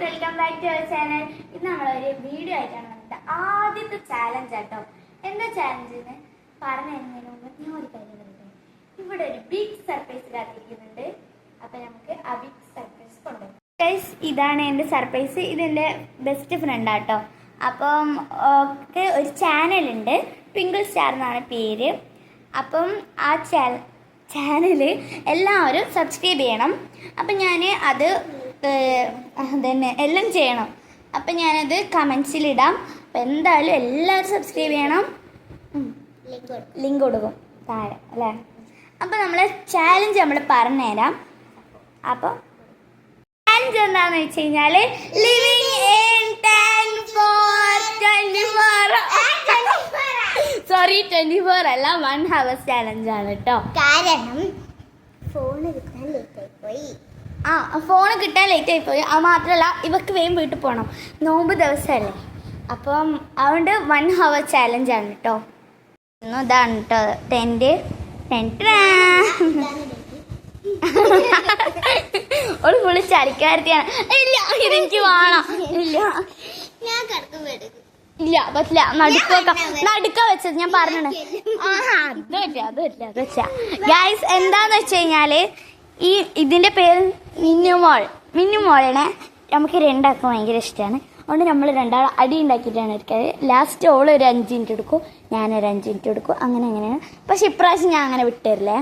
Welcome back to our channel. ഇത് നമ്മളൊരു video ആയിട്ടാണ് വന്നത്. ആദ്യത്തെ ചാലഞ്ച് ആട്ടോ. എന്താ ചാലഞ്ചിന് പറഞ്ഞു തരുന്നതിന് മുമ്പ് ഞാൻ ഒരു കാര്യം പറയട്ടെ. ഇവിടെ ഒരു ബിഗ് സർപ്രൈസ് കാത്തിരിക്കുന്നുണ്ട്. അപ്പൊ നമുക്ക് ആ ബിഗ് സർപ്രൈസ് കൊണ്ടുപോകും. ഗൈസ്, ഇതാണ് എൻ്റെ സർപ്രൈസ്. ഇതെൻ്റെ ബെസ്റ്റ് ഫ്രണ്ട് ആട്ടോ. അപ്പം ഒക്കെ ഒരു ചാനലുണ്ട്, ട്വിങ്കിൾ സ്റ്റാർ എന്നാണ് പേര്. അപ്പം ആ ചാനൽ എല്ലാവരും സബ്സ്ക്രൈബ് ചെയ്യണം. അപ്പം ഞാൻ അത് തന്നെ എല്ലാം ചെയ്യണം. അപ്പം ഞാനത് കമൻസിലിടാം. അപ്പം എന്തായാലും എല്ലാവരും സബ്സ്ക്രൈബ് ചെയ്യണം. ലിങ്ക് കൊടുക്കും താഴെ അല്ലേ. അപ്പം നമ്മളെ ചാലഞ്ച് നമ്മൾ പറഞ്ഞുതരാം. അപ്പോൾ ചാലഞ്ച് എന്താണെന്ന് വെച്ച് കഴിഞ്ഞാൽ ലിവിങ് ഇൻ 24 അല്ല 1 hour ചാലഞ്ചാണ് കേട്ടോ. കാരണം ഫോണ് കിട്ടാൻ ലേറ്റ് ആയിപ്പോയി. അത് മാത്രമല്ല ഇവർക്ക് വേഗം വീട്ടിൽ പോകണം, നോമ്പ് ദിവസമല്ലേ. അപ്പം അതുകൊണ്ട് 1 hour ചാലഞ്ചാണ് കേട്ടോ. ഇതാണ് കേട്ടോ ടെൻറ്റ്. ഒരു ഫുള്ള് ചളിക്കാരത്തിയാണ്. ഇല്ല, ഇതെനിക്ക് വേണം. ഇല്ല പറ്റില്ല. നടുക്ക വെച്ചത് ഞാൻ പറഞ്ഞത്. അത് വെച്ചാ ഗൈസ് എന്താന്ന് വെച്ച് കഴിഞ്ഞാല് ഇതിന്റെ പേര് മിന്നുമോളാണ്. നമുക്ക് രണ്ടാൾക്കും ഭയങ്കര ഇഷ്ടമാണ്. അതുകൊണ്ട് നമ്മൾ രണ്ടാൾ അടി ഉണ്ടാക്കിയിട്ടാണ് എടുക്കാറ്. ലാസ്റ്റ് ഓൾ ഒരു 5 മിനിറ്റ് എടുക്കും, ഞാനൊരു 5 മിനിറ്റ് എടുക്കും. അങ്ങനെയാണ്. പക്ഷെ ഇപ്രാവശ്യം ഞാൻ അങ്ങനെ വിട്ടുതരില്ലേ,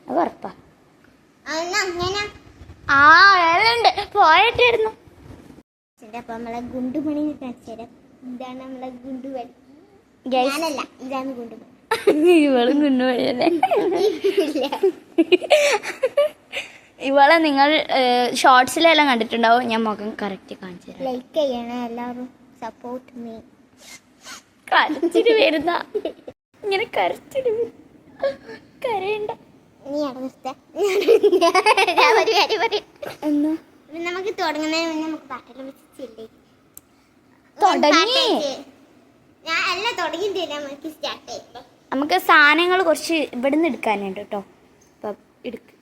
അത് ഉറപ്പാ. വേലുണ്ട് പോയിട്ടായിരുന്നു. അപ്പൊ നമ്മളെ ഗുണ്ടുമണി കാണിച്ചുതരാം. ഇതാണ് നമ്മളെ ഗുണ്ടുമണി. ഇതാണ് ഗുണ്ടുമണി. ഇവളും ഗുണ്ടുമണിയല്ലേ. ഇവളെ നിങ്ങൾ ഷോർട്സിലെല്ലാം കണ്ടിട്ടുണ്ടാവും. ഞാൻ മുഖം കറക്റ്റ് കാണിച്ചു തരാം. ലൈക്ക് ചെയ്യണേ എല്ലാവരും. Support me. കരച്ചിട്ട് വരുന്ന ഇങ്ങനെ കരച്ചിട്ട് കരയണ്ട. നീ എന്നാ നമുക്ക് തുടങ്ങുന്നതിന് മുന്നേ നമുക്ക് പാട്ടെല്ലാം വെച്ചില്ലേ തുടങ്ങി. ഞാൻ എല്ലാം തുടങ്ങിയിട്ടില്ല. നമുക്ക് സ്റ്റാർട്ട് ചെയ്യാം. നമുക്ക് സാധനങ്ങൾ കുറച്ച് ഇവിടുന്ന് എടുക്കാനുണ്ട് കേട്ടോ. അപ്പം എടുക്ക്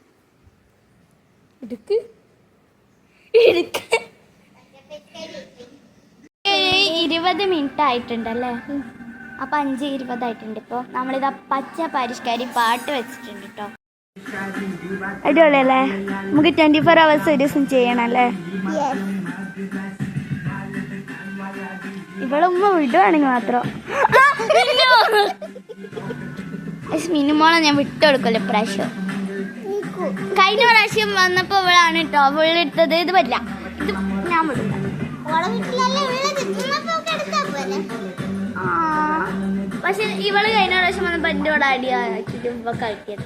20 മിനിറ്റ് ആയിട്ടുണ്ടല്ലേ. അപ്പം 5:20 ആയിട്ടുണ്ട്. ഇപ്പോൾ നമ്മളിതാ പച്ച പരിഷ്കാരി പാട്ട് വെച്ചിട്ടുണ്ട് കേട്ടോ. അടിപൊളിയല്ലേ. നമുക്ക് 24 hours ഒരു ദിവസം ചെയ്യണല്ലേ. ഇവിടെ ഉമ്മ വിടുവാണെങ്കിൽ മാത്രം. മിനിമോളെ ഞാൻ വിട്ടുകൊടുക്കല്ലോ ഇപ്രാവശ്യം. കഴിഞ്ഞ പ്രാവശ്യം വന്നപ്പോ ഇവളാണ് കേട്ടോ വിളെടുത്തത്. ഇത് പറ്റില്ല, ഇത് ഞാൻ വിടില്ല. പക്ഷെ ഇവള് കഴിഞ്ഞ പ്രാവശ്യം വന്നപ്പോ എന്റെ കൂടെ അടിയാക്കിട്ട് ഇവ കളിക്കത്.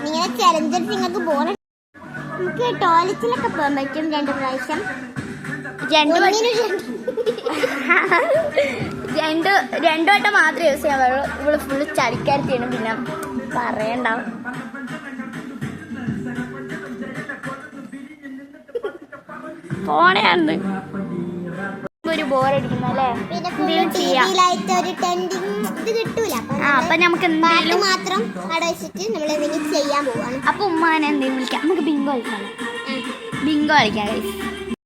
നിങ്ങളെ ചലഞ്ചർ നിങ്ങൾക്ക് പോകണം. നമുക്ക് ടോയ്ലറ്റിലൊക്കെ പോകാൻ പറ്റും 2 പ്രാവശ്യം. രണ്ടു വട്ടം മാത്രമേ യൂസ് ചെയ്യാൻ പാടുള്ളൂ. ഇവള് ഫുള്ള് ചളിക്കാരത്തിയാണ്, പിന്നെ പറയണ്ടാവും. ഫോണാണ് ഒരു ബോറടിക്കുന്നല്ലേ. അപ്പൊ നമുക്ക് എന്തെങ്കിലും മാത്രം അവിടെ വെച്ചിട്ട് നമ്മൾ എന്തെങ്കിലും ചെയ്യാൻ പോവാണ്. അപ്പൊ ഉമ്മാനെ എന്തെങ്കിലും വിളിക്കാം. നമുക്ക് ബിങ്കോ കളിക്കാം.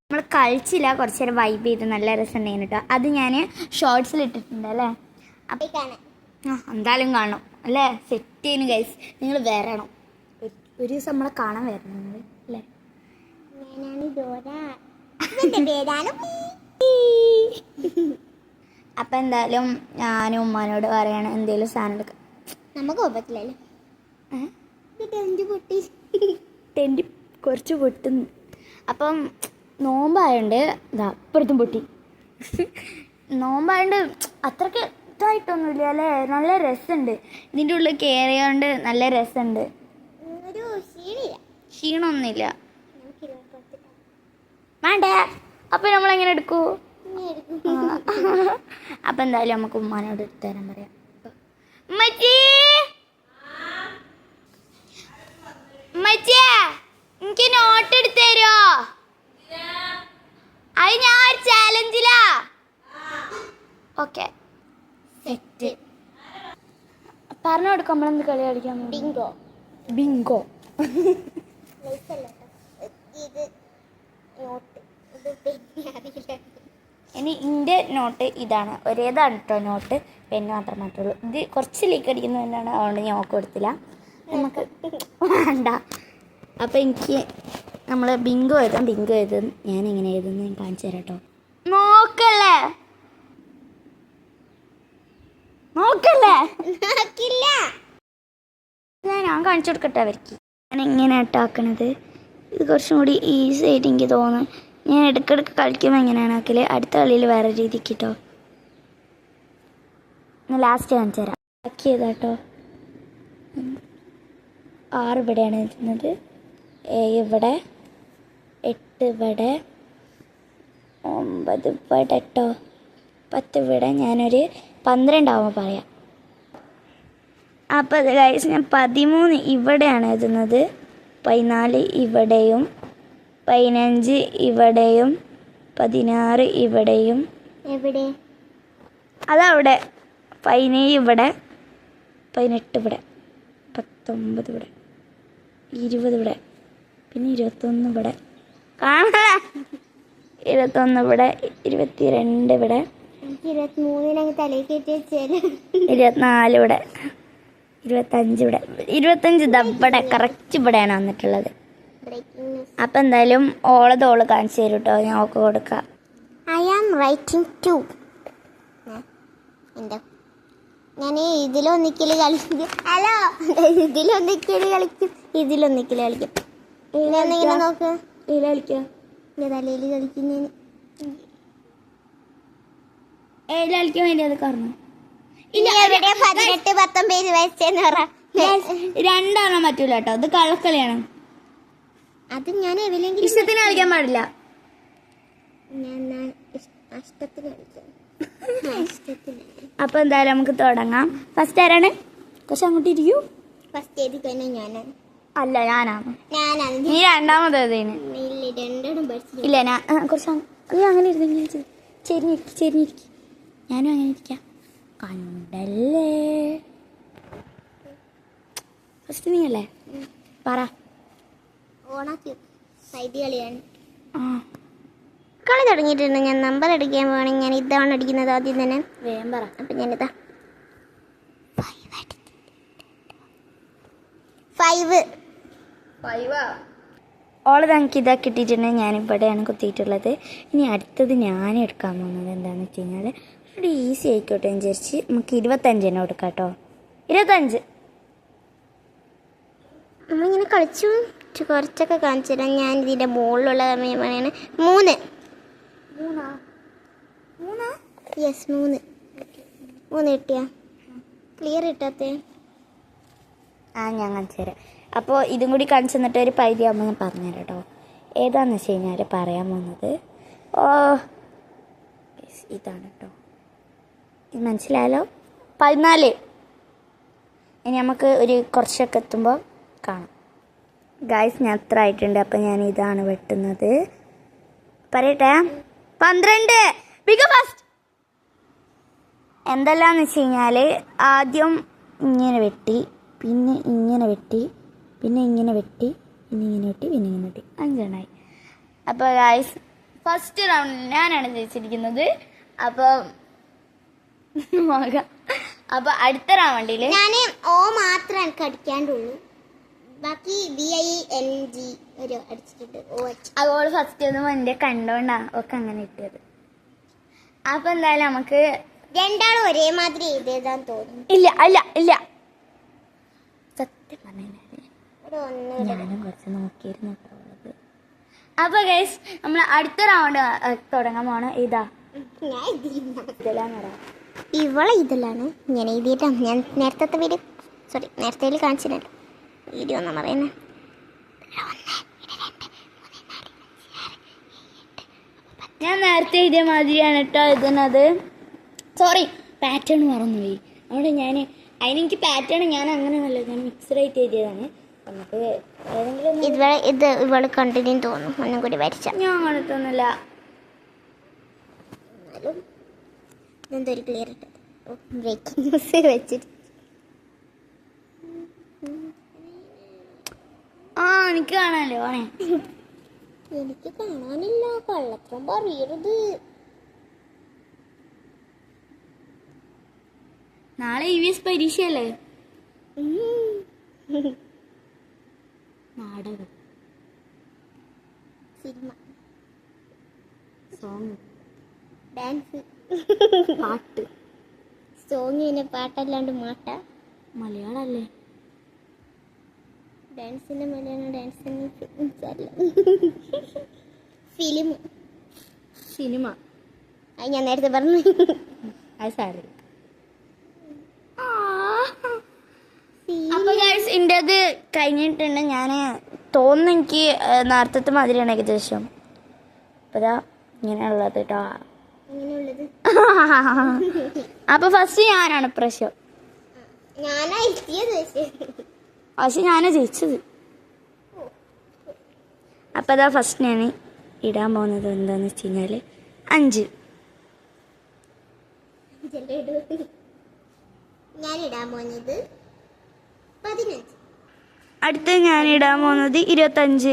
നമ്മൾ കളിച്ചില്ല, കുറച്ച് നേരം വൈബ് ചെയ്ത് നല്ല രസമുണ്ടായിരുന്നു കേട്ടോ. അത് ഞാൻ ഷോർട്സിൽ ഇട്ടിട്ടുണ്ട് അല്ലേ. അപ്പം എന്തായാലും കാണണം അല്ലേ. സെറ്റ് ചെയ്യുന്നു ഗൈസ്. നിങ്ങൾ വരണം ഒരു ദിവസം നമ്മളെ കാണാൻ വരണം നിങ്ങൾ അല്ലേ. അപ്പം എന്തായാലും ഞാനും ഉമ്മാനോട് പറയാണ് എന്തെങ്കിലും സാധനം എടുക്കാം. നമുക്ക് പോകാൻ പറ്റില്ലല്ലോ. ടെൻറ്റ് കുറച്ച് പൊട്ടുന്നു. അപ്പം നോമ്പായോണ്ട് ഇതാ അപ്പുറത്തും പൊട്ടി. നോമ്പായോണ്ട് അത്രയ്ക്ക് ഇതായിട്ടൊന്നുമില്ല അല്ലേ. നല്ല രസമുണ്ട്. ഇതിൻ്റെ ഉള്ളിൽ കയറിയോണ്ട് നല്ല രസമുണ്ട്. ക്ഷീണമൊന്നുമില്ല. വേണ്ടേ. അപ്പം നമ്മളെങ്ങനെ എടുക്കൂ. അപ്പം എന്തായാലും നമുക്ക് ഉമ്മാനോട് എടുത്തു തരാൻ പറയാം. എനിക്ക് നോട്ട് എടുത്തു തരുമോ? അത് ഞാൻ ഒരു ചാലഞ്ചിലാ. Okay set. പറഞ്ഞു കൊടുക്കും നമ്മളെന്ത് കളി കളിക്കാൻ ബിങ്കോ. ബിങ്കോ. ഇത് നോട്ട്. ഇത് പിന്നെ അറിയില്ല. ഇനി ഇൻ്റെ നോട്ട് ഇതാണ്, ഒരേതാണ് കേട്ടോ നോട്ട്, പെന്ന് മാത്രം മാത്രമേ ഉള്ളൂ. ഇത് കുറച്ച് ലീക്ക് അടിക്കുന്നതുകൊണ്ടാണ്, അതുകൊണ്ട് ഞാൻ ഓക്ക് കൊടുത്തില്ല, നമുക്ക് വേണ്ട. അപ്പം എനിക്ക് നമ്മൾ ബിങ്കോ എഴുതാം. ബിങ്കോ എഴുതും, ഞാൻ എങ്ങനെ എഴുതുന്നു ഞാൻ കാണിച്ചു തരാം കേട്ടോ. നോക്കല്ലേ നോക്കല്ലേ നോക്കില്ല. ഞാൻ കാണിച്ചു കൊടുക്കട്ടെ അവർക്ക്. ഞാൻ എങ്ങനെ ആക്കണത്, ഇത് കുറച്ചും കൂടി ഈസി ആയിട്ട് എനിക്ക് തോന്നുന്നു. ഞാൻ ഇടയ്ക്കിടയ്ക്ക് കളിക്കുമ്പോൾ എങ്ങനെയാണ് ആക്കല്, അടുത്ത കളിയിൽ വേറെ രീതിക്ക് കേട്ടോ. ഞാൻ ലാസ്റ്റ് കാണിച്ചു തരാം. ആക്കി ചെയ്താട്ടോ. 6 ഇവിടെയാണ് എഴുതുന്നത്, 7 ഇവിടെ, 8 ഇവിടെ, 9 ഇവിടെ കേട്ടോ, 10 ഇവിടെ. ഞാനൊരു 12 ആവുമ്പോൾ പറയാം. അപ്പോൾ ഗൈസ് ഞാൻ 13 ഇവിടെയാണ് എഴുതുന്നത്, 14 ഇവിടെയും, 15 ഇവിടെയും, 16 ഇവിടെയും. എവിടെ? അതവിടെ. 17 ഇവിടെ, 18 ഇവിടെ, 19 ഇവിടെ, 20 ഇവിടെ, പിന്നെ 21 ഇവിടെ. കാണാ 21 ഇവിടെ, 22 ഇവിടെ, 23 തലയിൽ കയറ്റി വെച്ചാല് 24 ഇവിടെ, 25 ഇവിടെ. 25 ഇതാ ഇവിടെ കറക്റ്റ് ഇവിടെയാണ് വന്നിട്ടുള്ളത്. അപ്പം എന്തായാലും ഓള് കാണിച്ചു തരും കേട്ടോ, ഞാൻ ഓക്കെ കൊടുക്കാം. I am writing 2. എന്താ ഞാൻ ഇതിലൊന്നിക്കല് കളിക്കും. ഹലോ, ഇതിലൊന്നിക്കല് കളിക്കും, ഇതിലൊന്നിക്കല് കളിക്കും. ഇങ്ങനെ നോക്ക്, കളിക്കാം. തലയിൽ കളിക്കും ഞാൻ. കളിക്കാൻ വേണ്ടി അത് കാരണം ഇല്ല, 18 19 വയസ്സെന്ന് പറ. 2 പറ്റൂല കേട്ടോ, അത് കള്ളക്കളിയാണ്. അത് ഞാൻ എവിടെയെങ്കിലും ഇഷ്ടത്തിന് കളിക്കാൻ പാടില്ല. ഞാൻ ഇഷ്ടത്തിന് കളിക്കാം. അപ്പൊ എന്തായാലും നമുക്ക് തുടങ്ങാം. ഫസ്റ്റ് ആരാണ്? കുറച്ച് അങ്ങോട്ട് ഇരിക്കൂ. ഫസ്റ്റ് എഴുതി കഴിഞ്ഞാൽ ഞാനാണ്. അല്ല, ഞാനാണ്. നീ രണ്ടാമത് എഴുതേന്. ഇല്ല, രണ്ടെണ്ണം പഠിച്ചു. ഇല്ല, ഞാൻ കുറച്ച് അങ്ങനെ ഇരുന്നെങ്കിൽ ചെരിഞ്ഞിരിക്കും. ഞാനും അങ്ങനെ ഇരിക്കാം. കണ്ടല്ലേ, ഫസ്റ്റ് നീ അല്ലേ? പറ. ഓണാക്കി സൈഡ് കളിയാണ്. ആ, കളി തുടങ്ങിയിട്ടുണ്ട്. ഞാൻ നമ്പർ അടിക്കാൻ പോകണമെങ്കിൽ ഞാൻ ഇതാണ് അടിക്കുന്നത് ആദ്യം തന്നെ. വേഗം പറ. അപ്പം ഞാനിതാ 5. ഓള് ഞങ്ങൾക്ക് ഇതാ കിട്ടിയിട്ടുണ്ടെങ്കിൽ ഞാനിവിടെയാണ് കുത്തിയിട്ടുള്ളത്. ഇനി അടുത്തത് ഞാൻ എടുക്കാൻ പോകുന്നത് എന്താണെന്ന് വെച്ച് കഴിഞ്ഞാൽ ഒരു ഈസി ആയിക്കോട്ടെ എന്ന് വിചാരിച്ച് നമുക്ക് 25 കൊടുക്കാം കേട്ടോ. 25. നമ്മളിങ്ങനെ കളിച്ചു കുറച്ചൊക്കെ കാണിച്ചു തരാം. ഞാൻ ഇതിൻ്റെ മുകളിലുള്ള സമയമാണ് 3. യെസ്, 3 കിട്ടിയാ? ക്ലിയർ കിട്ടാത്തേ? ഞാൻ കാണിച്ചു തരാം. അപ്പോൾ ഇതും കൂടി കാണിച്ചു തന്നിട്ട് ഒരു പകുതി ആകുമ്പോൾ ഞാൻ പറഞ്ഞുതരാം കേട്ടോ. ഏതാണെന്ന് വെച്ച് കഴിഞ്ഞാൽ പറയാൻ പോകുന്നത് ഇതാണ് കേട്ടോ. ഇത് മനസ്സിലായല്ലോ? 14. ഇനി നമുക്ക് ഒരു കുറച്ചൊക്കെ എത്തുമ്പോൾ കാണാം. ഗായ്സ്, ഞാൻ അത്ര ആയിട്ടുണ്ട്. അപ്പം ഞാൻ ഇതാണ് വെട്ടുന്നത്. പറയട്ടെ, 12. ഫസ്റ്റ് എന്തെല്ലാന്ന് വെച്ച് കഴിഞ്ഞാൽ ആദ്യം ഇങ്ങനെ വെട്ടി, പിന്നെ ഇങ്ങനെ വെട്ടി, പിന്നെ ഇങ്ങനെ വെട്ടി, പിന്നെ ഇങ്ങനെ വെട്ടി, പിന്നെ ഇങ്ങനെ വെട്ടി. 5 എണ്ണമായി. അപ്പോൾ ഗായ്സ്, ഫസ്റ്റ് റൗണ്ട് ഞാനാണ് ജയിച്ചിരിക്കുന്നത്. അപ്പോൾ അടുത്ത റൗണ്ടിൽ ഞാൻ ഓ മാത്രം എനിക്ക് അടിക്കാണ്ടുള്ളൂ. ബാക്കി BING ഒരു അടിച്ചിട്ടുണ്ട്. അതുപോലെ ഫസ്റ്റ് ഒന്നും എൻ്റെ കണ്ടോണ്ടാ ഒക്കെ അങ്ങനെ ഇട്ടത്. അപ്പോൾ എന്തായാലും നമുക്ക് രണ്ടാളും ഒരേമാതിരി എഴുതിയതാന്ന് തോന്നുന്നു. ഇല്ല സത്യം പറഞ്ഞാൽ ഞാനും കുറച്ച് നോക്കിയിരുന്നു ഉള്ളത്. അപ്പോൾ ഗൈസ്, നമ്മൾ അടുത്ത റൗണ്ട് തുടങ്ങാൻ പോണ ഇതാ. ഞാൻ ഇവളെ ഇതിലാണ് ഞാൻ എഴുതിയിട്ടാണ്. ഞാൻ നേരത്തെ നേരത്തെ കാണിച്ചിട്ടുണ്ട് വീഡിയോ ഒന്നും പറയുന്നത്. ഞാൻ നേരത്തെ ഇതേ മാതിരിയാണ് കേട്ടോ എഴുതുന്നത്. സോറി, പാറ്റേൺ മറന്നുപോയി. അതുകൊണ്ട് അതിനെനിക്ക് പാറ്റേൺ ഞാൻ അങ്ങനെയല്ല, ഞാൻ മിക്സഡ് ആയിട്ട് എഴുതിയതാണ്. നമുക്ക് ഏതെങ്കിലും ഇത് ഇവള് കണ്ടിന്യൂ തോന്നുന്നു. ഒന്നും കൂടി വരച്ച ഞാൻ കണ്ടിട്ടൊന്നുമില്ല. ഇതെന്തൊരു ക്ലിയർ ഇട്ടത് ബ്രേക്കിംഗ് ന്യൂസ് വെച്ചിട്ട് ആ എനിക്ക് കാണാനല്ലോ ഓനെ. എനിക്ക് കാണാനില്ല, കള്ളത്രം പറയരുത്. നാളെ EVS പരീക്ഷയല്ലേ? നാടകം, സിനിമ, സോങ്, ഡാൻസ്, പാട്ട്. സോങ് പിന്നെ പാട്ടല്ലാണ്ട് മാട്ട. മലയാളല്ലേ? ഡാൻസിന്റെ മലയാളം ഡാൻസിന് ഫിലിം. സിനിമ. അത് ഞാൻ നേരത്തെ പറഞ്ഞു. അത് സാരി. അപ്പൊ ഗൈസ് ഇന്റേത് കഴിഞ്ഞിട്ടുണ്ട്. ഞാൻ തോന്നുന്നു എനിക്ക് നേരത്തെ മാതിരിയാണ് ഏകദേശം. അപ്പൊ ഇതാ ഇങ്ങനെയുള്ളത് കേട്ടോ. അങ്ങനെയുള്ളത് അപ്പൊ ഫസ്റ്റ് ഞാനാണ് പ്രശ്നം. ഞാനാ എത്തിയത്. പക്ഷെ ഞാനാ ജയിച്ചത്. അപ്പൊ അതാ ഫസ്റ്റ് ഞാൻ ഇടാൻ പോകുന്നത് എന്താന്ന് വെച്ച് കഴിഞ്ഞാല് 5. ഞാൻ ഇടാൻ പോകുന്നത് 15. അടുത്ത് ഞാൻ ഇടാൻ പോകുന്നത് 25.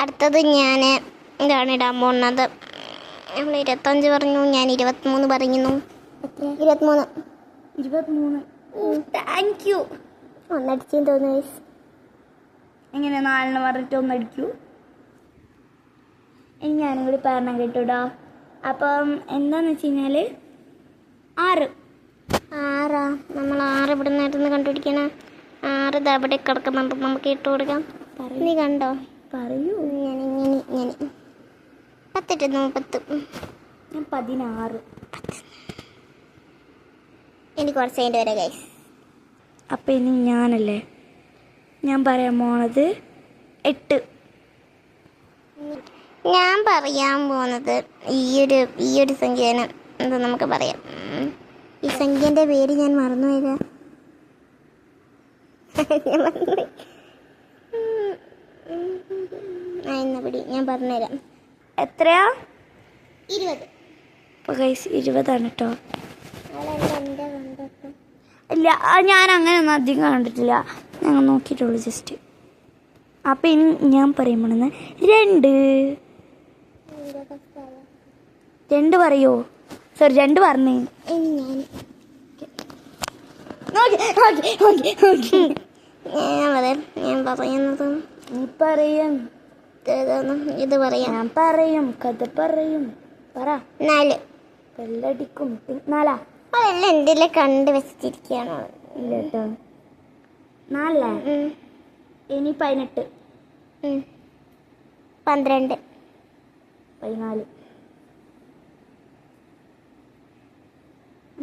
അടുത്തത് ഞാൻ ഇതാണ് ഇടാൻ പോകുന്നത്. നമ്മൾ 25 പറഞ്ഞു, ഞാൻ 23 പറയുന്നു. 23. Thank you. ഒന്നടിച്ചെന്ന് തോന്നുന്നു. എങ്ങനെ 4 പറഞ്ഞിട്ട് ഒന്നടിക്കൂ. ഇനി ഞാനും കൂടി പറഞ്ഞ കേട്ടോടാ. അപ്പം എന്താന്ന് വെച്ച് കഴിഞ്ഞാല് 6. നമ്മൾ 6 ഇവിടെ നിന്ന് കണ്ടുപിടിക്കണം. 6 ഇത് അവിടെ കിടക്കുന്നുണ്ട്, നമുക്ക് ഇട്ട് കൊടുക്കാം. നീ കണ്ടോ? പറയൂ. ഇങ്ങനെ 10 ഇട്ടുന്നു. 10. ഞാൻ 16. എനിക്ക് കുറച്ച് അതിൻ്റെ വരെ ഗൈസ്. അപ്പം ഇനി ഞാനല്ലേ, ഞാൻ പറയാൻ പോണത് 8. ഞാൻ പറയാൻ പോകുന്നത് ഈ ഒരു സംഖ്യയാണ്. എന്താ നമുക്ക് പറയാം. ഈ സംഖ്യൻ്റെ പേര് ഞാൻ മറന്നുപോയതാ. എന്നപടി ഞാൻ പറഞ്ഞുതരാം. എത്രയാ? 20. അപ്പോൾ ഗൈസ് 20 കേട്ടോ. ഇല്ല, ഞാൻ അങ്ങനെയൊന്നും അധികം കണ്ടിട്ടില്ല. ഞങ്ങൾ നോക്കിയിട്ടുള്ളൂ ജസ്റ്റ്. അപ്പം ഇനി ഞാൻ പറയുമ്പോഴെന്ന് 2 പറയോ? സോറി 2 പറഞ്ഞേ. ഞാൻ പറയുന്നത് നീ പറയും, ഇത് പറയാം. ഞാൻ പറയും, കഥ പറയും. പറ. 4. വെള്ളടിക്കും. 4 അതെല്ലാം എന്തെല്ലാം കണ്ടു വെച്ചിരിക്കുകയാണോ? ഇല്ല കേട്ടോ. 4. ഇനി 18. 12. 14.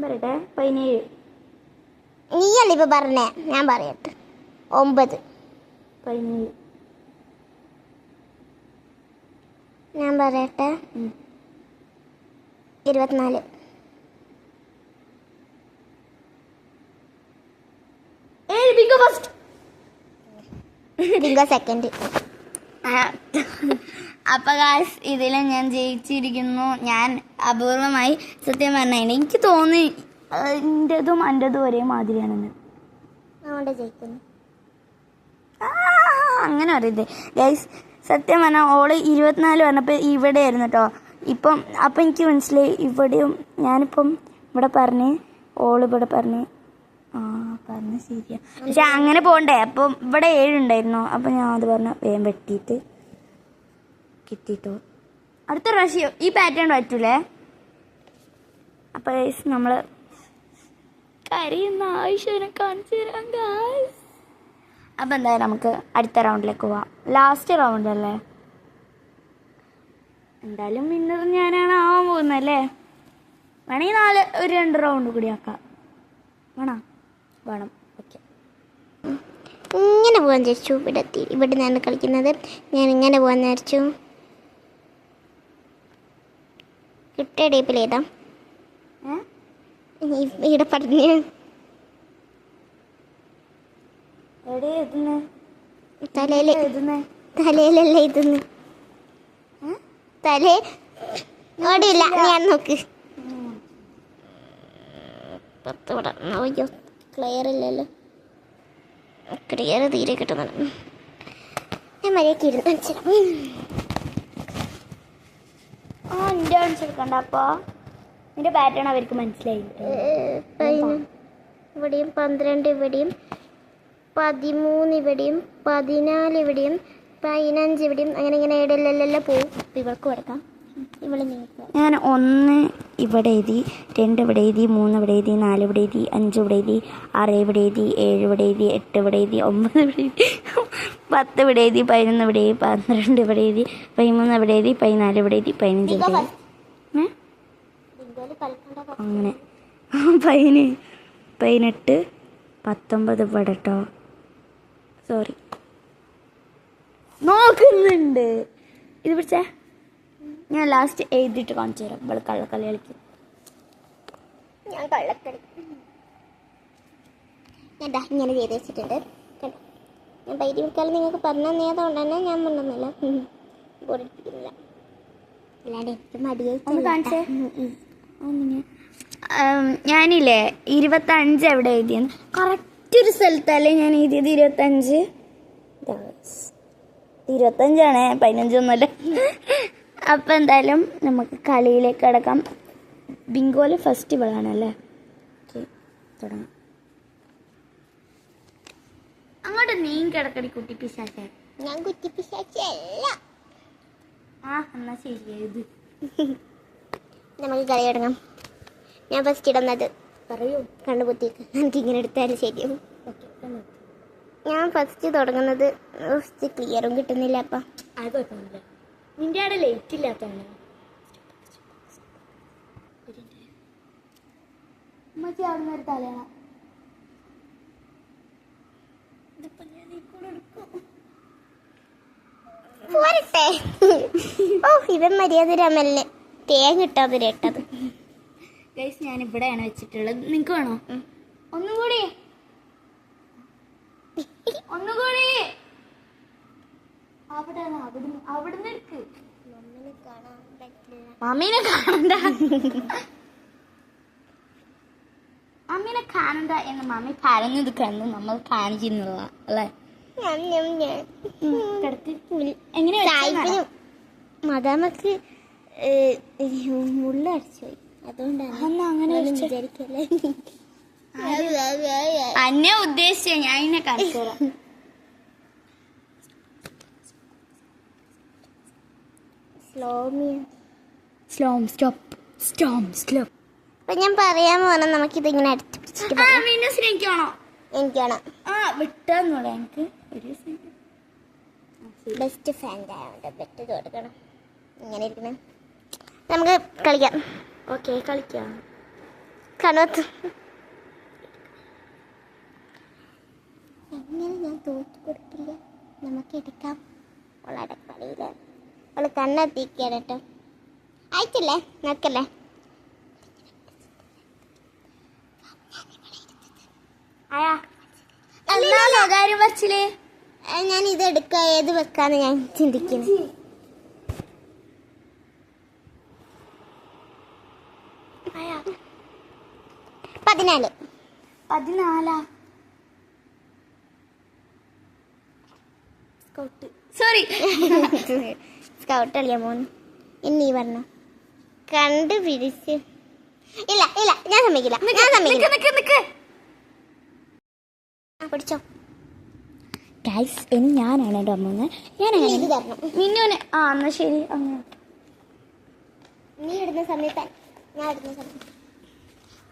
പറയട്ടെ. 17. നീയല്ല ഇപ്പൊ പറഞ്ഞേ, ഞാൻ പറയട്ടെ. 9. 17. ഞാൻ പറയട്ടെ. 24. സെക്കൻഡ്. അപ്പൊ ഗായ്സ് ഇതില് ഞാൻ ജയിച്ചിരിക്കുന്നു. ഞാൻ അപൂർവമായി സത്യം പറഞ്ഞ എനിക്ക് തോന്നി എന്റേതും എന്റേതും ഒരേ മാതിരിയാണെന്ന്. അതുകൊണ്ട് ജയിക്കുന്നു. അങ്ങനെ അറിയതേ ഗൈസ്. സത്യം പറഞ്ഞാൽ ഓള് 24 പറഞ്ഞപ്പോൾ ഇവിടെ ആയിരുന്നു കേട്ടോ. അപ്പം എനിക്ക് മനസ്സിലായി ഇവിടെയും ഞാനിപ്പം ഇവിടെ പറഞ്ഞ് ഓള് ഇവിടെ പറഞ്ഞ് പറഞ്ഞ ശരിയാ. പക്ഷെ അങ്ങനെ പോകണ്ടേ. അപ്പം ഇവിടെ 7 ഉണ്ടായിരുന്നു. അപ്പം ഞാൻ അത് പറഞ്ഞ വേഗം വെട്ടിയിട്ട് കിട്ടിട്ടോ. അടുത്ത പ്രാവശ്യം ഈ പാറ്റേൺ പറ്റൂലേ. അപ്പം ഗൈസ് നമ്മൾ കരയുന്ന ആവശ്യം കാണിച്ചു തരാം ഗൈസ്. അപ്പം എന്തായാലും നമുക്ക് അടുത്ത റൗണ്ടിലേക്ക് പോവാം. ലാസ്റ്റ് റൗണ്ട് അല്ലേ. എന്തായാലും വിന്നർ ഞാനാണ് ആവാൻ പോകുന്നല്ലേ. വേണമെങ്കിൽ 2 റൗണ്ട് കൂടി ആക്കാം. വേണം. ഓക്കെ. ഇങ്ങനെ പോകാൻ വിചാരിച്ചു. ഇവിടെ നിന്നാണ് കളിക്കുന്നത്. ഞാൻ ഇങ്ങനെ പോകാൻ വിചാരിച്ചു. കിട്ടിയ ടൈപ്പിലേതാ ഇവിടെ പറഞ്ഞു. തലയിലല്ല ഇതെന്ന്. തലേ ഓടിയില്ല. ഞാൻ നോക്ക്. 10 ഇവിടെ. അയ്യോ ക്ലിയർ ഇല്ലല്ലോ. ക്ലിയർ തീരെ കിട്ടുന്നുണ്ട്. ഞാൻ മര്യാദയ്ക്ക് ഇരുന്ന് കാണിച്ചുതരാം. എൻ്റെ കാണിച്ചെടുക്കണ്ട. അപ്പോൾ നിന്റെ പാറ്റേൺ അവർക്ക് മനസ്സിലായില്ല. ഇവിടെയും 12 ഇവിടെയും 13 ഇവിടെയും 14 ഇവിടെയും 15 ഇവിടെയും അങ്ങനെ ഇങ്ങനെ ഇടയിലെല്ലാം പോവും. ഇവൾക്ക് കൊടുക്കാം. ഇവിടെ ഞാൻ 1 ഇവിടെ എഴുതി, 2 ഇവിടെ എഴുതി, 3 ഇവിടെ എഴുതി, 4 ഇവിടെ എഴുതി, 5 ഇവിടെ എഴുതി, 6 ഇവിടെ എഴുതി, 7 ഇവിടെ എഴുതി, 8 ഇവിടെ എഴുതി, 9 ഇവിടെ എഴുതി, 10 ഇവിടെ എഴുതി, 11 ഇവിടെ എഴുതി, 12 ഇവിടെ എഴുതി, 13 ഇവിടെ എഴുതി, 14 ഇവിടെ എഴുതി, 15 ഇവിടെ എഴുതി. അങ്ങനെ 18, 19 ഇവിടെ കേട്ടോ. സോറി, നോക്കുന്നുണ്ട്. ഇത് പിടിച്ചേ, ഞാൻ ലാസ്റ്റ് എഴുതിയിട്ട് കാണിച്ചു തരാം. ഇവിടെ കള്ളക്കളി കളിക്കും. ഞാൻ കള്ളക്കളി ഞാൻ ഇങ്ങനെ ചെയ്ത് വെച്ചിട്ടുണ്ട്. കേട്ടോ, ഞാൻ പൈരി മുക്കാൽ നിങ്ങൾക്ക് പറഞ്ഞു തന്നതുകൊണ്ട് തന്നെ ഞാൻ കൊണ്ടുവന്നില്ല. ബോറടിപ്പിക്കുന്നില്ല. അല്ലാണ്ട് എനിക്ക് മടിയായിട്ട് ഞാനില്ലേ 25 എവിടെ എഴുതിയെന്ന് കറക്റ്റ് ഒരു സ്ഥലത്തല്ലേ ഞാൻ എഴുതിയത്. 25 25 15 ഒന്നുമല്ല. അപ്പം എന്തായാലും നമുക്ക് കളിയിലേക്ക് കിടക്കാം. ബിങ്കോല് ഫസ്റ്റ് ഇവളാണല്ലേ. ഓക്കെ, തുടങ്ങാം. അങ്ങോട്ട് നീ കിടക്കടി കുട്ടി പിശാചേ. ഞാൻ കുറ്റി പിശാചല്ല. എന്നാ ശരിയായത്. നമുക്ക് കളി തുടങ്ങാം. ഞാൻ ഫസ്റ്റ് ഇടുന്നത് പറയൂ. കണ്ണുപൊത്തിക്ക് എനിക്കിങ്ങനെ എടുത്താലും ശരിയാവും. ഞാൻ ഫസ്റ്റ് തുടങ്ങുന്നത് ഫസ്റ്റ് ക്ലിയറും കിട്ടുന്നില്ല. അപ്പം അത് കുഴപ്പമില്ല. നിന്റെ അവിടെ ലേറ്റ് ഇല്ലാത്തതാണ്. അവിടെ ഒരു തലയാണ്. പോരട്ടെ. ഓ, ഇവൻ മര്യാദ രാമലിന് തേങ്ങ കിട്ടാതെ ഇട്ടത്. ഗൈസ്, ഞാൻ ഇവിടെയാണ് വെച്ചിട്ടുള്ളത്. നിനക്ക് വേണോ? ഒന്നുകൂടി അവിടുന്ന് എടുക്ക്. മമ്മീനെ കാണണ്ട. മമ്മീനെ കാണണ്ട എന്ന് മമ്മി പറഞ്ഞത് കണ്ട് നമ്മൾ കാണിച്ചിരുന്നുള്ള അല്ലേ. എങ്ങനെയാ മദാമക്ക് മുള്ള അടിച്ചുപോയി. അതുകൊണ്ടാണ് അങ്ങനെ വിചാരിക്കല്ലേ. അന്നെ ഉദ്ദേശിച്ച ഞാൻ ഇന്നെ കാണിച്ചു തരാം. അപ്പൊ ഞാൻ പറയാൻ പോണം. നമുക്കിതിങ്ങനെ അടുത്ത് പിടിച്ചിട്ട് എനിക്കാണോ? എനിക്കാണോ? വിട്ടാന്നോളെ. എനിക്ക് ബെസ്റ്റ് ഫ്രണ്ട് ആയതുകൊണ്ട് ബെറ്റ് കൊടുക്കണം. ഇങ്ങനെ ഇരിക്കണേ. നമുക്ക് കളിക്കാം. ഓക്കെ, കളിക്കാം. കണ്ണുത്ത് എങ്ങനെ ഞാൻ തോറ്റു കൊടുക്കില്ല. നമുക്ക് എടുക്കാം. അവളുടെ കളിയില്ല. അവള് കണ്ണെത്തിക്കാണ് കേട്ടോ. അയച്ചല്ലേ, നോക്കല്ലേ. ഞാൻ ഇത് എടുക്ക ഏത് വെക്കാന്ന് ഞാൻ ചിന്തിക്കുന്നു. 14 സോറി, സ്കൗട്ട് കളിയാ മോൻ. എന്നീ പറഞ്ഞ കണ്ടുപിടിച്ച്. ഇല്ല ഇല്ല, ഞാൻ സമ്മതിക്കില്ല. പിടിച്ചോ ഗൈസ്. ഇനി ഞാനാണ് കേട്ടോ അമ്മ. ഇത് തരണം. മിന്നുവിന് എന്നാ ശരി. അങ്ങനെ നീ ഇടുന്ന സമയത്ത് ഞാൻ ഇടുന്ന സമയത്ത്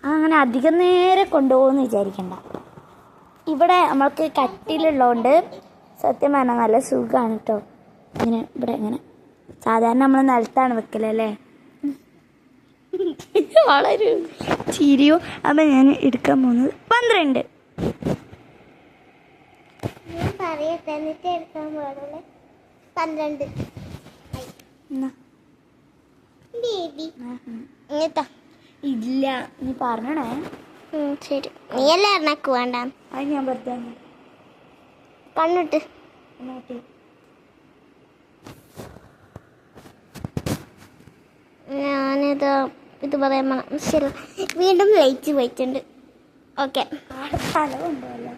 അങ്ങനെ അധികം നേരം കൊണ്ടുപോകുമെന്ന് വിചാരിക്കണ്ട. ഇവിടെ നമ്മൾക്ക് കട്ടിലുള്ളതുകൊണ്ട് സത്യം പറഞ്ഞാൽ നല്ല സുഖമാണ് കേട്ടോ. ഇങ്ങനെ ഇവിടെ ഇങ്ങനെ സാധാരണ നമ്മൾ നിലത്താണ് വെക്കലല്ലേ. വളരെ ചിരിയോ. അപ്പം ഞാൻ എടുക്കാൻ പോകുന്നത് 12. ഞാൻ പറയട്ടെ, എന്നിട്ട് എടുക്കാൻ പാടുള്ളൂ. 12 ബേബി ഇങ്ങനത്താ. ഇല്ല, നീ പറഞ്ഞണേ. ശരി, നീ അല്ലേ എറണാക്ക് വേണ്ട. അത് ഞാൻ വെറുതെ കണ്ണിട്ട് ഞാനിത് ഇത് പറയാൻ ശരി. വീണ്ടും ലൈറ്റ് പോയിട്ടുണ്ട്. ഓക്കെ സ്ഥലം ഉണ്ടല്ലോ.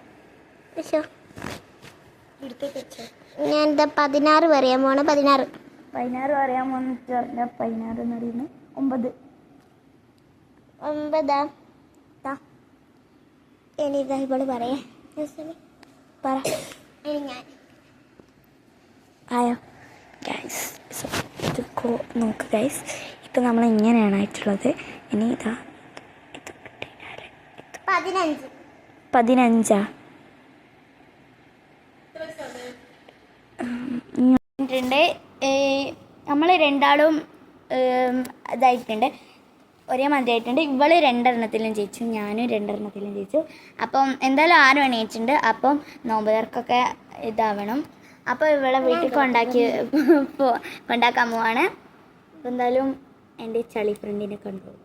എടുത്തേക്ക് വെച്ചോ. ഞാൻ എന്താ 16 പറയാൻ പോണ. 16 പറയാൻ വന്നിട്ട് പറഞ്ഞ 16 എന്ന് പറയുന്നത് 9. 9 ഇനി ഇതാ ഇവള് പറയേ പറ. ഇനി ഞാൻ ആയോ ഗൈസ്? ഇത് നോക്ക് ഗൈസ്, ഇപ്പം നമ്മൾ ഇങ്ങനെയാണ് ആയിട്ടുള്ളത്. ഇനി ഇതാ 15 15 നമ്മൾ രണ്ടാളും ഇതായിട്ടുണ്ട്, ഒരേ മതിയായിട്ടുണ്ട്. ഇവള് 2 എണ്ണത്തിലും ജയിച്ചു, ഞാനും 2 എണ്ണത്തിലും ജയിച്ചു. അപ്പം എന്തായാലും 6 എണീച്ചിട്ടുണ്ട്. അപ്പം നോമ്പുകാർക്കൊക്കെ ഇതാവണം. അപ്പോൾ ഇവളെ വീട്ടിൽ കൊണ്ടാക്കാൻ പോവാണ്. അപ്പം എന്തായാലും എൻ്റെ ചളി ഫ്രണ്ടിനെ കൊണ്ടുപോകും.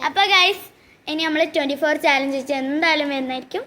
അപ്പോൾ ഗൈസ്, ഇനി നമ്മൾ 24 ചാലഞ്ച് വെച്ച് എന്തായാലും വരുന്നതായിരിക്കും.